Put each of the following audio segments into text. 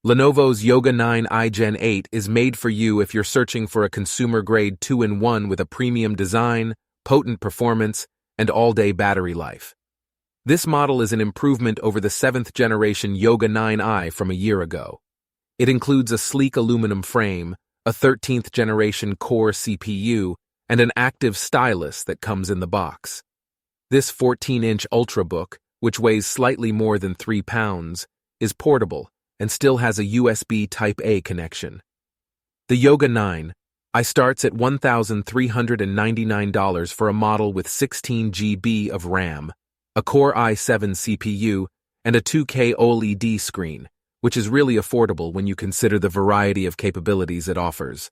Lenovo's Yoga 9i Gen 8 is made for you if you're searching for a consumer-grade 2-in-1 with a premium design, potent performance, and all-day battery life. This model is an improvement over the 7th-generation Yoga 9i from a year ago. It includes a sleek aluminum frame, a 13th-generation Core CPU, and an active stylus that comes in the box. This 14-inch ultrabook, which weighs slightly more than 3 pounds, is portable and still has a USB Type-A connection. The Yoga 9i starts at $1,399 for a model with 16 GB of RAM, a Core i7 CPU, and a 2K OLED screen, which is really affordable when you consider the variety of capabilities it offers.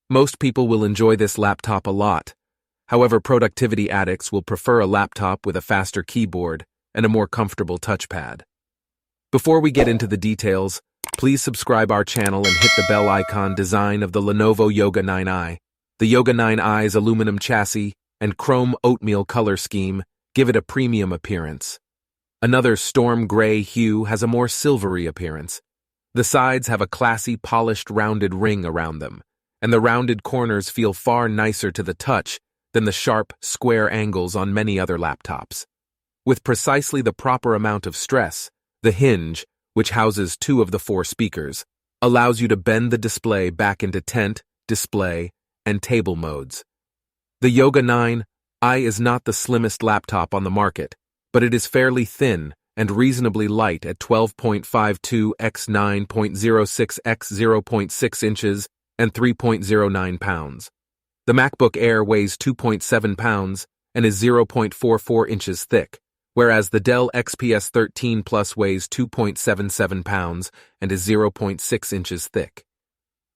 Most people will enjoy this laptop a lot. However, productivity addicts will prefer a laptop with a faster keyboard and a more comfortable touchpad. Before we get into the details, please subscribe our channel and hit the bell icon. Design of the Lenovo Yoga 9i. The Yoga 9i's aluminum chassis and chrome oatmeal color scheme give it a premium appearance. Another storm gray hue has a more silvery appearance. The sides have a classy polished rounded ring around them, and the rounded corners feel far nicer to the touch than the sharp, square angles on many other laptops. With precisely the proper amount of stress, the hinge, which houses 2 of the 4 speakers, allows you to bend the display back into tent, display, and table modes. The Yoga 9i is not the slimmest laptop on the market, but it is fairly thin and reasonably light at 12.52 x 9.06 x 0.6 inches and 3.09 pounds. The MacBook Air weighs 2.7 pounds and is 0.44 inches thick, whereas the Dell XPS 13 Plus weighs 2.77 pounds and is 0.6 inches thick.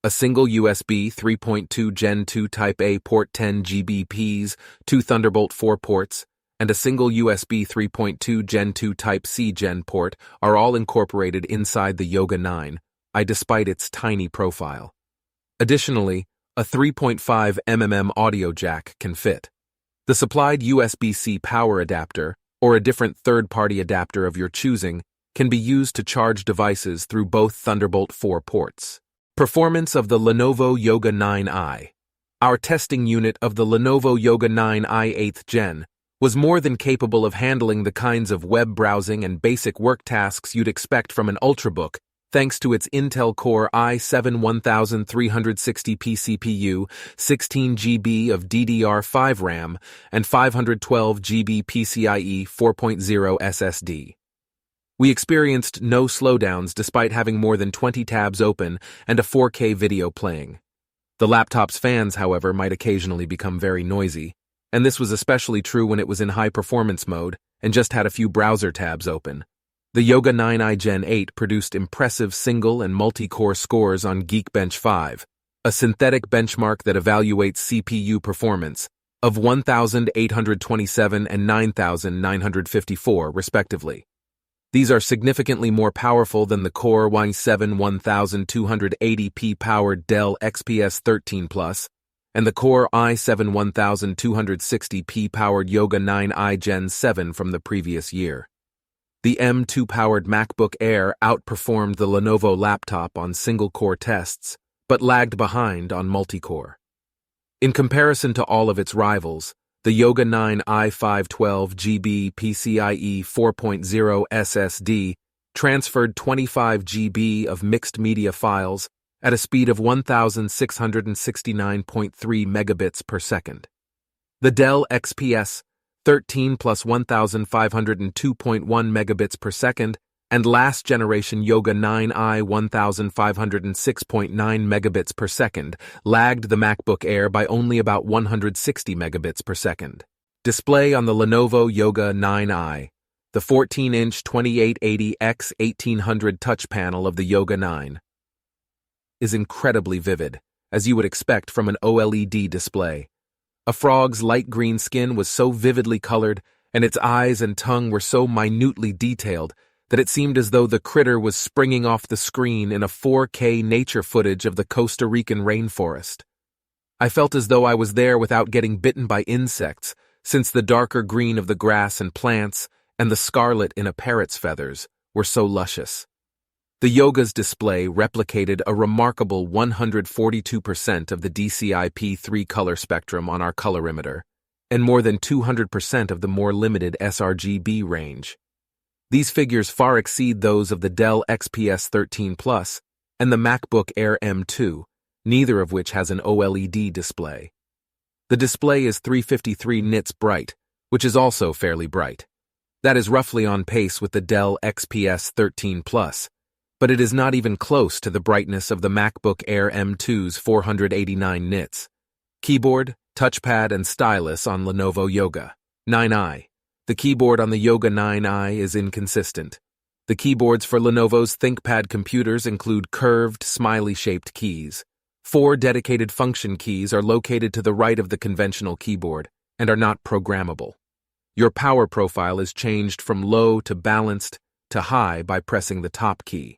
A single USB 3.2 Gen 2 Type-A port, 10 GBps, 2 Thunderbolt 4 ports, and a single USB 3.2 Gen 2 Type-C Gen port are all incorporated inside the Yoga 9i, despite its tiny profile. Additionally, a 3.5mm audio jack can fit. The supplied USB-C power adapter, or a different third-party adapter of your choosing, can be used to charge devices through both Thunderbolt 4 ports. Performance of the Lenovo Yoga 9i. Our testing unit of the Lenovo Yoga 9i 8th Gen was more than capable of handling the kinds of web browsing and basic work tasks you'd expect from an ultrabook, thanks to its Intel Core i7-1360P CPU, 16 GB of DDR5 RAM, and 512 GB PCIe 4.0 SSD. We experienced no slowdowns despite having more than 20 tabs open and a 4K video playing. The laptop's fans, however, might occasionally become very noisy, and this was especially true when it was in high-performance mode and just had a few browser tabs open. The Yoga 9i Gen 8 produced impressive single and multi-core scores on Geekbench 5, a synthetic benchmark that evaluates CPU performance, of 1,827 and 9,954, respectively. These are significantly more powerful than the Core i7-1280p powered Dell XPS 13 Plus and the Core i7-1260p powered Yoga 9i Gen 7 from the previous year. The M2-powered MacBook Air outperformed the Lenovo laptop on single-core tests, but lagged behind on multi-core. In comparison to all of its rivals, the Yoga 9i 512 GB PCIe 4.0 SSD transferred 25 GB of mixed media files at a speed of 1,669.3 megabits per second. The Dell XPS 13 plus 1,502.1 megabits per second, and last-generation Yoga 9i 1,506.9 megabits per second lagged the MacBook Air by only about 160 megabits per second. Display on the Lenovo Yoga 9i. The 14-inch 2880x1800 touch panel of the Yoga 9i is incredibly vivid, as you would expect from an OLED display. A frog's light green skin was so vividly colored, and its eyes and tongue were so minutely detailed that it seemed as though the critter was springing off the screen in a 4K nature footage of the Costa Rican rainforest. I felt as though I was there without getting bitten by insects, since the darker green of the grass and plants and the scarlet in a parrot's feathers were so luscious. The Yoga's display replicated a remarkable 142% of the DCI-P3 color spectrum on our colorimeter, and more than 200% of the more limited sRGB range. These figures far exceed those of the Dell XPS 13 Plus and the MacBook Air M2, neither of which has an OLED display. The display is 353 nits bright, which is also fairly bright. That is roughly on pace with the Dell XPS 13 Plus, but it is not even close to the brightness of the MacBook Air M2's 489 nits. Keyboard, touchpad, and stylus on Lenovo Yoga 9i. The keyboard on the Yoga 9i is inconsistent. The keyboards for Lenovo's ThinkPad computers include curved, smiley-shaped keys. 4 dedicated function keys are located to the right of the conventional keyboard and are not programmable. Your power profile is changed from low to balanced to high by pressing the top key.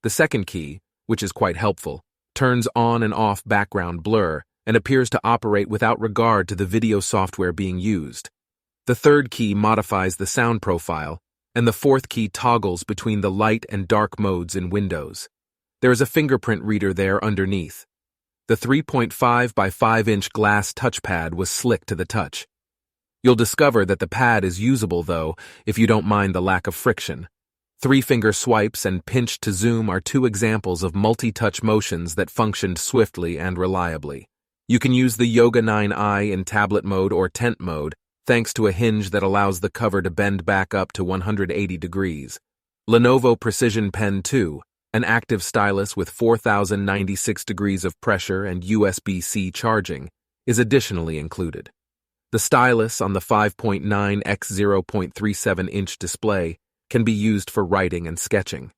The second key, which is quite helpful, turns on and off background blur and appears to operate without regard to the video software being used. The third key modifies the sound profile, and the fourth key toggles between the light and dark modes in Windows. There is a fingerprint reader there underneath. The 3.5 by 5-inch glass touchpad was slick to the touch. You'll discover that the pad is usable, though, if you don't mind the lack of friction. 3-finger swipes and pinch to zoom are 2 examples of multi-touch motions that functioned swiftly and reliably. You can use the Yoga 9i in tablet mode or tent mode, thanks to a hinge that allows the cover to bend back up to 180 degrees. Lenovo Precision Pen 2, an active stylus with 4096 degrees of pressure and USB-C charging, is additionally included. The stylus on the 5.9 x 0.37-inch display can be used for writing and sketching.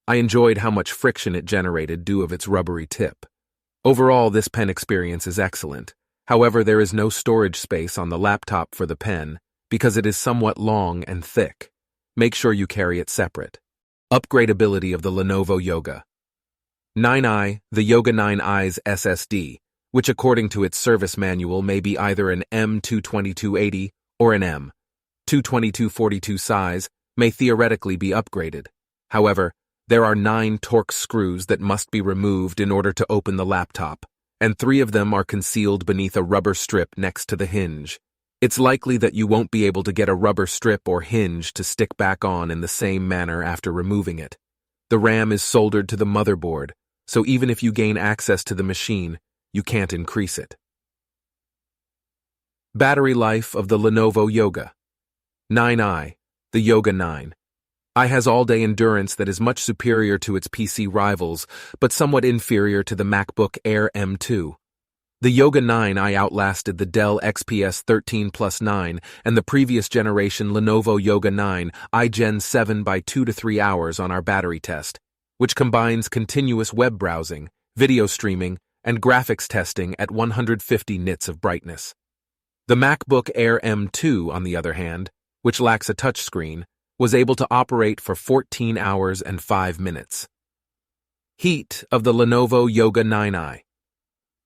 I enjoyed how much friction it generated due to its rubbery tip. Overall, this pen experience is excellent. However, there is no storage space on the laptop for the pen because it is somewhat long and thick. Make sure you carry it separate. Upgradability of the Lenovo Yoga 9i. The Yoga 9i's SSD, which according to its service manual may be either an M22280 or an M22242 size, may theoretically be upgraded. However, there are 9 Torx screws that must be removed in order to open the laptop, and 3 of them are concealed beneath a rubber strip next to the hinge. It's likely that you won't be able to get a rubber strip or hinge to stick back on in the same manner after removing it. The RAM is soldered to the motherboard, so even if you gain access to the machine, you can't increase it. Battery life of the Lenovo Yoga 9i. The Yoga 9i has all-day endurance that is much superior to its PC rivals, but somewhat inferior to the MacBook Air M2. The Yoga 9i outlasted the Dell XPS 13 Plus 9 and the previous generation Lenovo Yoga 9i Gen 7 by 2 to 3 hours on our battery test, which combines continuous web browsing, video streaming, and graphics testing at 150 nits of brightness. The MacBook Air M2, on the other hand, which lacks a touchscreen, was able to operate for 14 hours and 5 minutes. Heat of the Lenovo Yoga 9i.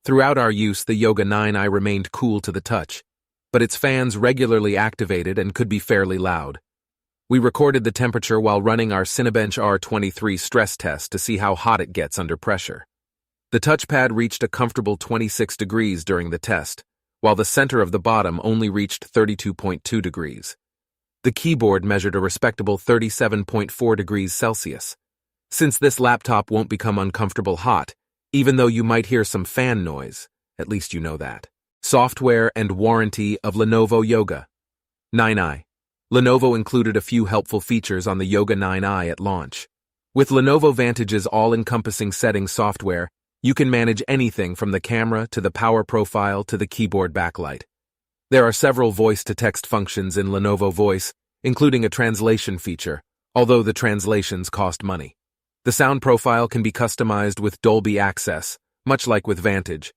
Throughout our use, the Yoga 9i remained cool to the touch, but its fans regularly activated and could be fairly loud. We recorded the temperature while running our Cinebench R23 stress test to see how hot it gets under pressure. The touchpad reached a comfortable 26 degrees during the test, while the center of the bottom only reached 32.2 degrees. The keyboard measured a respectable 37.4 degrees Celsius. Since this laptop won't become uncomfortable hot, even though you might hear some fan noise, at least you know that. Software and warranty of Lenovo Yoga 9i. Lenovo included a few helpful features on the Yoga 9i at launch. With Lenovo Vantage's all-encompassing settings software, you can manage anything from the camera to the power profile to the keyboard backlight. There are several voice-to-text functions in Lenovo Voice, including a translation feature, although the translations cost money. The sound profile can be customized with Dolby Access, much like with Vantage.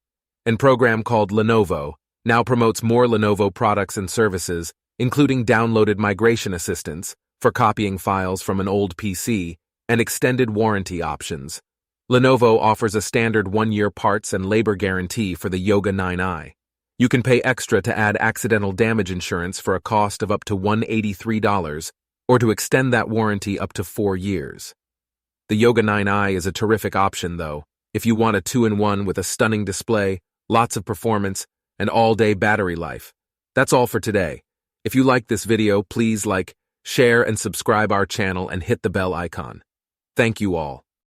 A program called Lenovo now promotes more Lenovo products and services, including downloaded migration assistance for copying files from an old PC and extended warranty options. Lenovo offers a standard 1-year parts and labor guarantee for the Yoga 9i. You can pay extra to add accidental damage insurance for a cost of up to $183, or to extend that warranty up to 4 years. The Yoga 9i is a terrific option, though, if you want a 2-in-1 with a stunning display, lots of performance, and all-day battery life. That's all for today. If you liked this video, please like, share, and subscribe our channel and hit the bell icon. Thank you all.